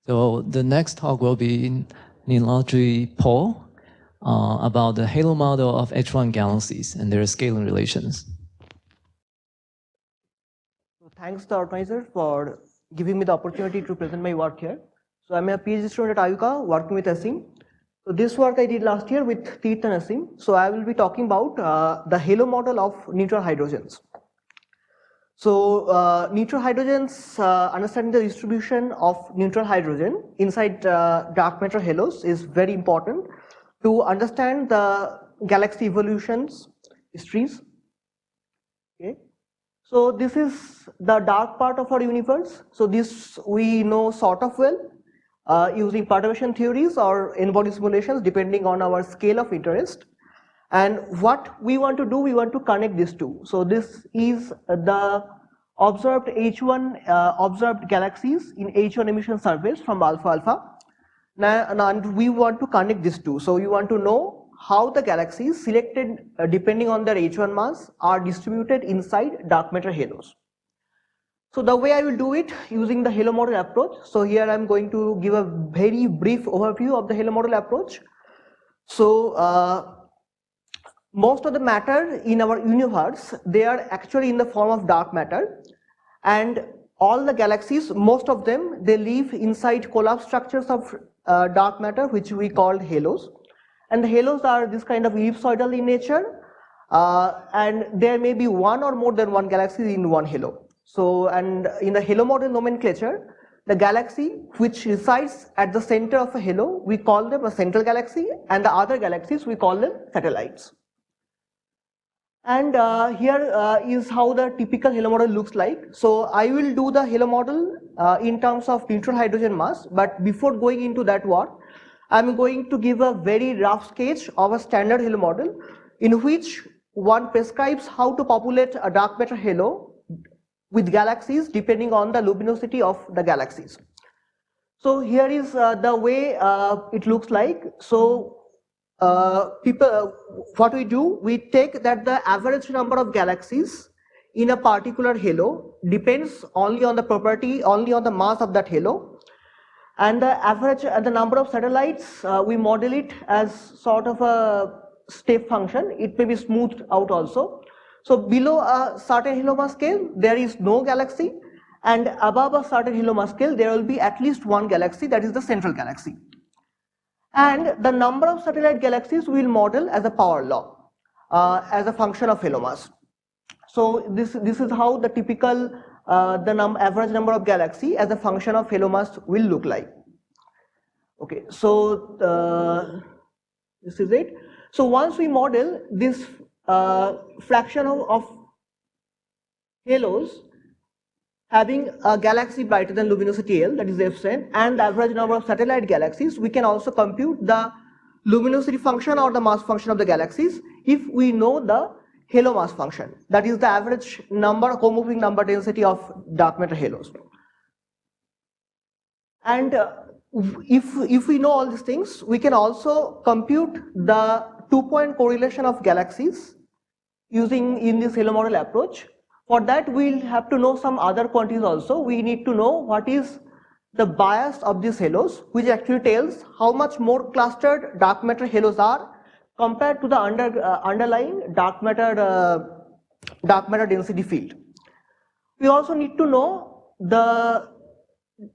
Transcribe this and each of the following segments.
So the next talk will be Niladri Paul about the halo model of H1 galaxies and their scaling relations. So thanks to the organizer for giving me the opportunity to present my work here. So I'm a PhD student at IUCA working with Aseem. So this work I did last year with Teeth and Aseem. So I will be talking about the halo model of neutral hydrogens. So neutral hydrogens, understanding the distribution of neutral hydrogen inside dark matter halos is very important to understand the galaxy evolutions histories. Okay. So this is the dark part of our universe. So this we know sort of well using perturbation theories or n-body simulations depending on our scale of interest. And what we want to do, we want to connect these two. So this is the observed H1 observed galaxies in H1 emission surveys from alpha alpha. Now, and we want to connect these two. So you want to know how the galaxies selected depending on their H1 mass are distributed inside dark matter halos. So the way I will do it using the halo model approach. So here I am going to give a very brief overview of the halo model approach. So most of the matter in our universe, they are actually in the form of dark matter, and all the galaxies, most of them, they live inside collapsed structures of dark matter, which we call halos. And the halos are this kind of ellipsoidal in nature, and there may be one or more than one galaxy in one halo. So, and in the halo model nomenclature, the galaxy which resides at the center of a halo, we call them a central galaxy, and the other galaxies, we call them satellites. And here is how the typical halo model looks like. So I will do the halo model in terms of neutral hydrogen mass, but before going into that work, I'm going to give a very rough sketch of a standard halo model in which one prescribes how to populate a dark matter halo with galaxies depending on the luminosity of the galaxies. So here is the way it looks like. So what we do, we take that the average number of galaxies in a particular halo depends only on the property, only on the mass of that halo, and the average the number of satellites, we model it as sort of a step function. It may be smoothed out also. So below a certain halo mass scale, there is no galaxy, and above a certain halo mass scale, there will be at least one galaxy, that is the central galaxy. And the number of satellite galaxies we will model as a power law, as a function of halo mass. So this is how the typical average number of galaxy as a function of halo mass will look like. Okay, so this is it. So once we model this fraction of halos having a galaxy brighter than luminosity L, that is Fn, and the average number of satellite galaxies, we can also compute the luminosity function or the mass function of the galaxies if we know the halo mass function, that is the average number, co-moving number density of dark matter halos. And if we know all these things, we can also compute the two-point correlation of galaxies using in this halo model approach. For that, we'll have to know some other quantities also. We need to know what is the bias of these halos, which actually tells how much more clustered dark matter halos are compared to the underlying dark matter density field. We also need to know the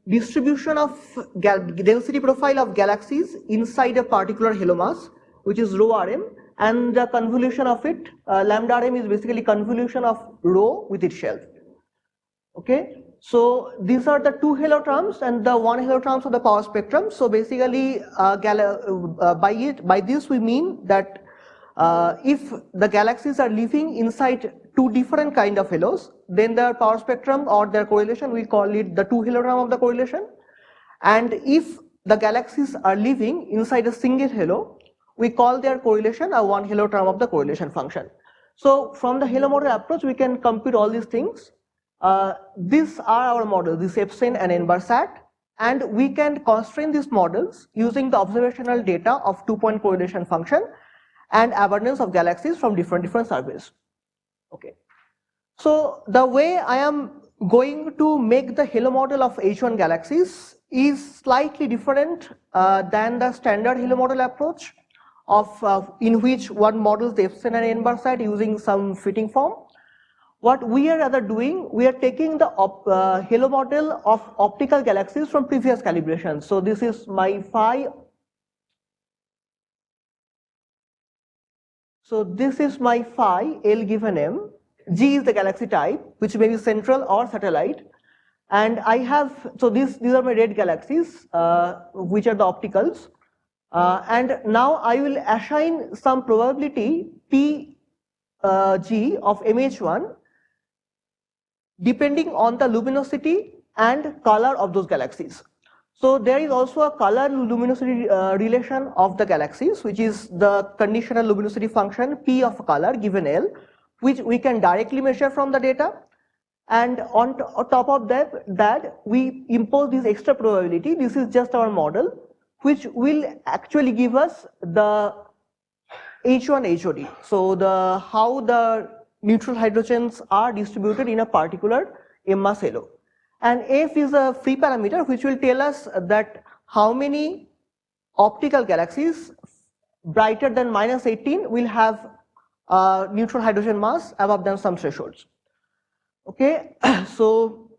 distribution of density profile of galaxies inside a particular halo mass, which is rho rm, and the convolution of it, lambda rm is basically convolution of rho with itself. Okay, so these are the two halo terms and the one halo terms of the power spectrum. So basically by this we mean that if the galaxies are living inside two different kind of halos, then their power spectrum or their correlation, we call it the two halo term of the correlation. And if the galaxies are living inside a single halo, we call their correlation a one halo term of the correlation function. So from the halo model approach, we can compute all these things. These are our models, this Fn and n bar sat, and we can constrain these models using the observational data of two-point correlation function and abundance of galaxies from different surveys. Okay. So the way I am going to make the halo model of H1 galaxies is slightly different than the standard Halo model approach in which one models the Epstein and N-bar set using some fitting form. What we are rather doing, we are taking the Halo model of optical galaxies from previous calibrations. So this is my phi. So this is my phi L given M. G is the galaxy type, which may be central or satellite. And I have, so these are my red galaxies, which are the opticals. And now I will assign some probability P G of MH1 depending on the luminosity and color of those galaxies. So there is also a color luminosity relation of the galaxies, which is the conditional luminosity function P of color given L, which we can directly measure from the data. And on top of that we impose this extra probability. This is just our model, which will actually give us the H1 HOD. So how the neutral hydrogens are distributed in a particular M-mass halo. And F is a free parameter which will tell us that how many optical galaxies brighter than -18 will have neutral hydrogen mass above than some thresholds. Okay, so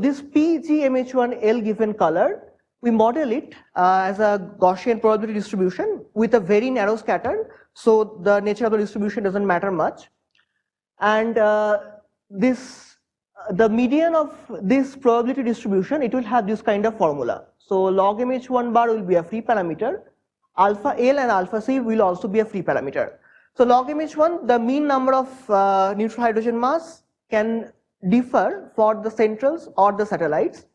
this PGMH1L given color, we model it as a Gaussian probability distribution with a very narrow scatter, so the nature of the distribution doesn't matter much. And the median of this probability distribution, it will have this kind of formula. So log MH1 bar will be a free parameter, alpha L and alpha C will also be a free parameter. So log MH1, the mean number of neutral hydrogen mass can differ for the centrals or the satellites.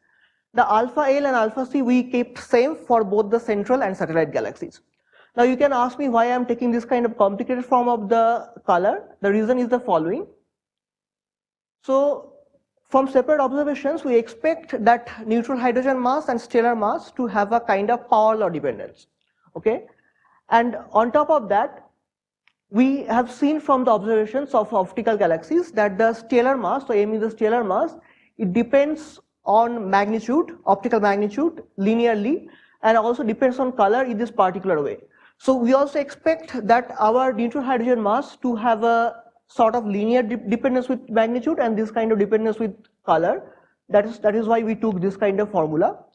The alpha L and alpha C we kept same for both the central and satellite galaxies. Now you can ask me why I am taking this kind of complicated form of the color. The reason is the following. So from separate observations, we expect that neutral hydrogen mass and stellar mass to have a kind of power law dependence. Okay, and on top of that, we have seen from the observations of optical galaxies that the stellar mass, so M is the stellar mass, it depends on magnitude, optical magnitude linearly, and also depends on color in this particular way. So we also expect that our neutral hydrogen mass to have a sort of linear dependence with magnitude and this kind of dependence with color. That is why we took this kind of formula.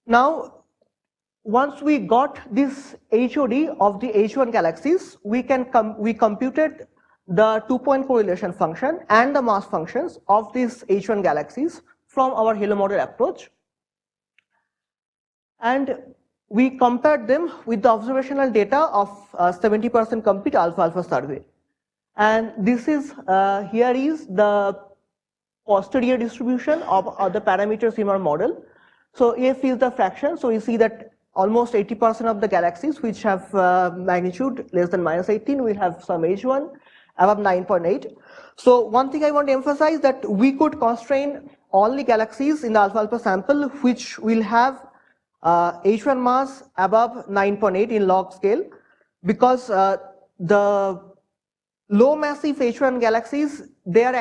Now, once we got this HOD of the H1 galaxies, we computed the 2-point correlation function and the mass functions of these H1 galaxies from our Halo model approach. And we compared them with the observational data of 70% complete alpha-alpha survey. And this is, here is the posterior distribution of the parameters in our model. So F is the fraction, so you see that almost 80% of the galaxies which have magnitude less than -18 will have some H1 above 9.8. So one thing I want to emphasize that we could constrain only galaxies in the alpha-alpha sample which will have H1 mass above 9.8 in log scale, because the low massive H1 galaxies, their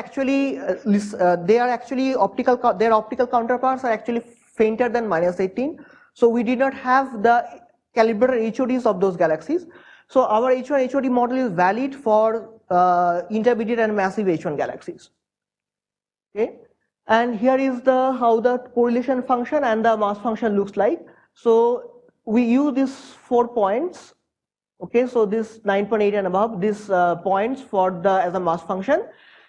optical counterparts are actually fainter than -18. So we did not have the calibrated HODs of those galaxies. So our H1 HOD model is valid for intermediate and massive H1 galaxies. Okay, and here is how the correlation function and the mass function looks like. So we use these 4 points. Okay, so this 9.8 and above, these points as a mass function,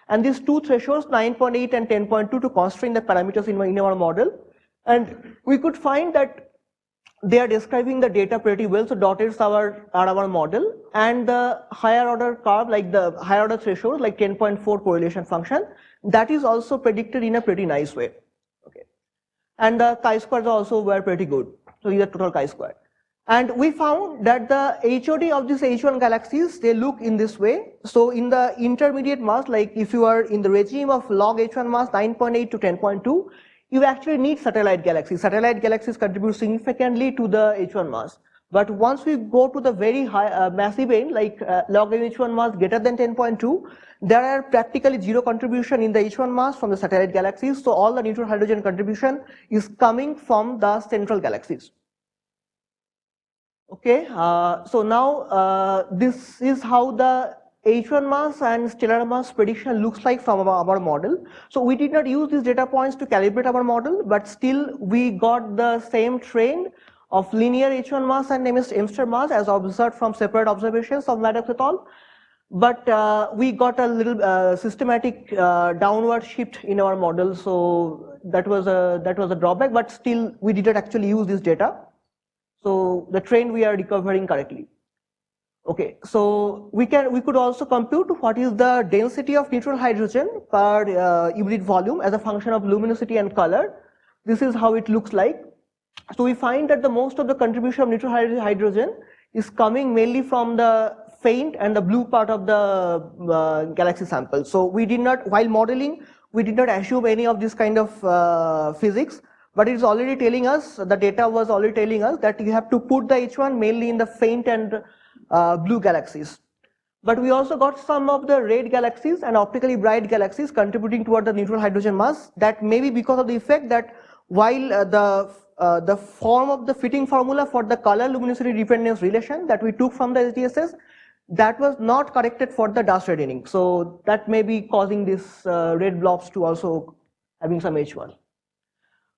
and these 2 thresholds 9.8 and 10.2 to constrain the parameters in our model. And we could find that they are describing the data pretty well. So dotteds are our model, and the higher order curve, like the higher order threshold, like 10.4 correlation function, that is also predicted in a pretty nice way. Okay, and the chi-squares also were pretty good. So these are total chi-square. And we found that the HOD of these H1 galaxies, they look in this way. So in the intermediate mass, like if you are in the regime of log H1 mass 9.8 to 10.2, you actually need satellite galaxies. Satellite galaxies contribute significantly to the H1 mass. But once we go to the very high, massive end, like log H1 mass greater than 10.2, there are practically zero contribution in the H1 mass from the satellite galaxies. So all the neutral hydrogen contribution is coming from the central galaxies. Okay, so now this is how the H1 mass and stellar mass prediction looks like from our model. So we did not use these data points to calibrate our model, but still we got the same trend of linear H1 mass and M-star mass as observed from separate observations of Maddox et al. But we got a little systematic downward shift in our model, so that was a drawback. But still, we didn't actually use this data. So the trend we are recovering correctly. Okay, so we could also compute what is the density of neutral hydrogen per unit volume as a function of luminosity and color. This is how it looks like. So we find that the most of the contribution of neutral hydrogen is coming mainly from the faint and the blue part of the galaxy sample. So we did not, while modeling, we did not assume any of this kind of physics, but it is already telling us, the data was already telling us that you have to put the H1 mainly in the faint and blue galaxies. But we also got some of the red galaxies and optically bright galaxies contributing toward the neutral hydrogen mass. That may be because of the effect that while the form of the fitting formula for the color luminosity dependence relation that we took from the HDSS, that was not corrected for the dust reddening. So that may be causing this red blobs to also having some H1.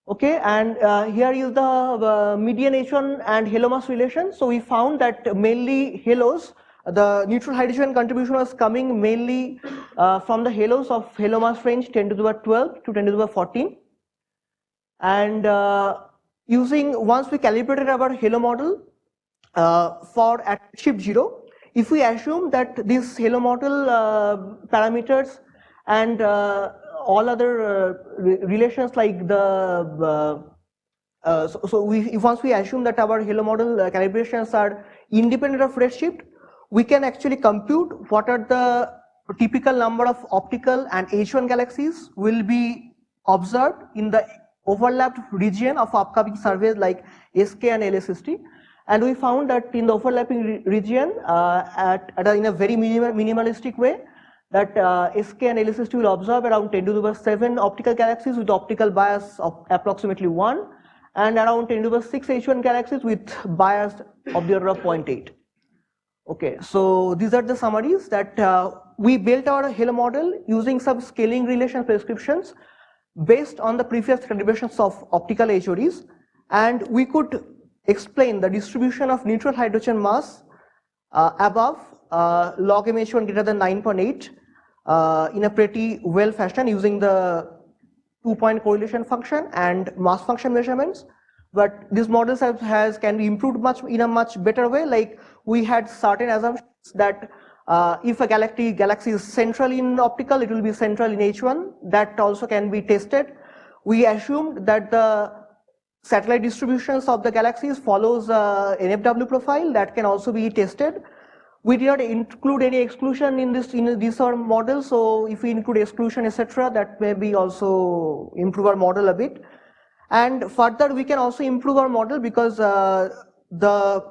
Okay, and here is the median H1 and halo mass relation. So we found that mainly halos, the neutral hydrogen contribution was coming mainly from the halos of halo mass range 10 to the power 12 to 10 to the power 14. And once we calibrated our halo model for at shift 0, if we assume that this halo model parameters and all other relations like the once we assume that our halo model calibrations are independent of redshift, we can actually compute what are the typical number of optical and H1 galaxies will be observed in the overlapped region of upcoming surveys like SK and LSST. And we found that in the overlapping region, in a very minimalistic way, that SK and LSST will observe around 10 to the power 7 optical galaxies with optical bias of approximately 1, and around 10 to the power 6 H1 galaxies with bias of the order of 0.8. Okay, so these are the summaries that we built our halo model using some scaling relation prescriptions based on the previous calibrations of optical HODs, and we could explain the distribution of neutral hydrogen mass above log MH1 greater than 9.8 in a pretty well fashion using the 2-point correlation function and mass function measurements. But these models can be improved in a much better way. Like we had certain assumptions that if a galaxy is central in optical, it will be central in H1. That also can be tested. We assumed that the satellite distributions of the galaxies follows NFW profile that can also be tested. We did not include any exclusion in this our model, so if we include exclusion, etc., that may be also improve our model a bit. And further, we can also improve our model because the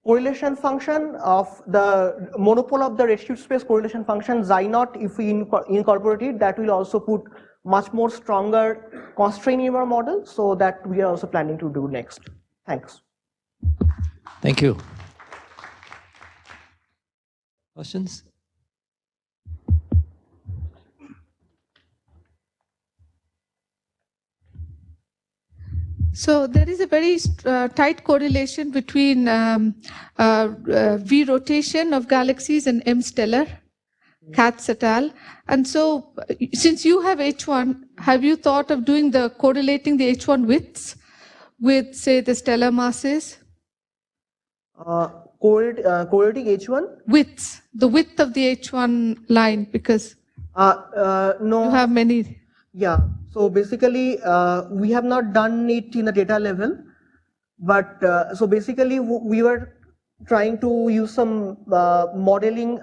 correlation function of the monopole of the redshift space correlation function xi0, if we incorporate it, that will also put much more stronger constraint in our model. So that we are also planning to do next. Thanks. Thank you. Questions? So there is a very tight correlation between V rotation of galaxies and M stellar, Katz et al. And so since you have H1, have you thought of correlating the H1 widths with, say, the stellar masses? Correlating H1? Widths, the width of the H1 line, because no. You have many. Yeah, so basically we have not done it in the data level, but so basically we were trying to use some modeling,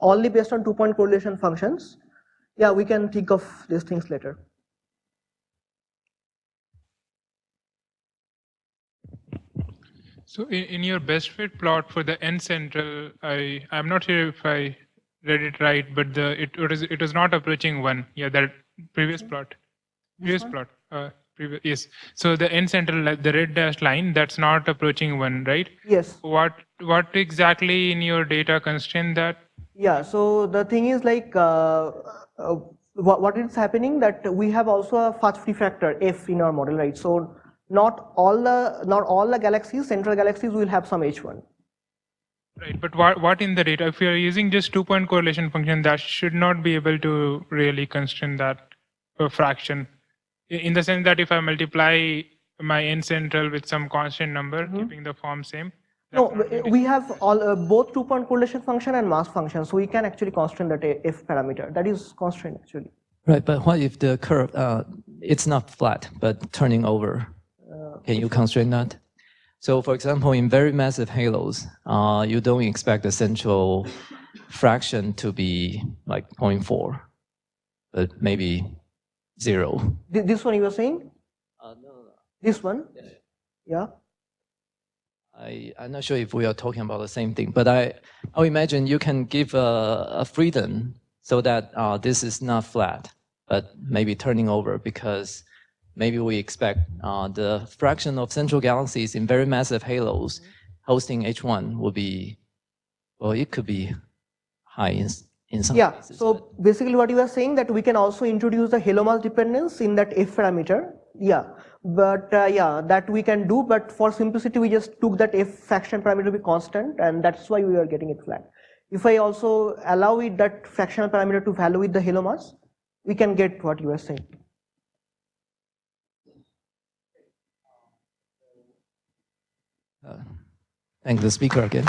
only based on 2-point correlation functions. Yeah, we can think of these things later. So in your best fit plot for the n central, I'm not sure if I read it right, but it was not approaching 1. Yeah, that previous plot. Yes. So the n central, the red dashed line, that's not approaching 1, right? Yes. What exactly in your data constrain that? Yeah. So the thing is like what is happening that we have also a fast free factor f in our model, right? So not all the galaxies, central galaxies will have some H1. Right, but what in the data? If you're using just 2-point correlation function, that should not be able to really constrain that fraction. In the sense that if I multiply my n central with some constant number, keeping the form same. No, we have all both 2-point correlation function and mass function, so we can actually constrain that f parameter. That is constraint actually. Right, but what if the curve, it's not flat, but turning over? Can you constrain that? So for example, in very massive halos, you don't expect the central fraction to be like 0.4, but maybe 0. This one you were saying? No. This one? Yeah. I'm not sure if we are talking about the same thing, but I'll imagine you can give a freedom so that this is not flat, but maybe turning over, because maybe we expect the fraction of central galaxies in very massive halos hosting H1 will be, well, it could be high in some cases. So basically what you are saying that we can also introduce the halo mass dependence in that f parameter. Yeah, but that we can do, but for simplicity we just took that f fraction parameter to be constant, and that's why we are getting it flat. If I also allow it that fractional parameter to value with the halo mass, we can get what you are saying. Thank the speaker again.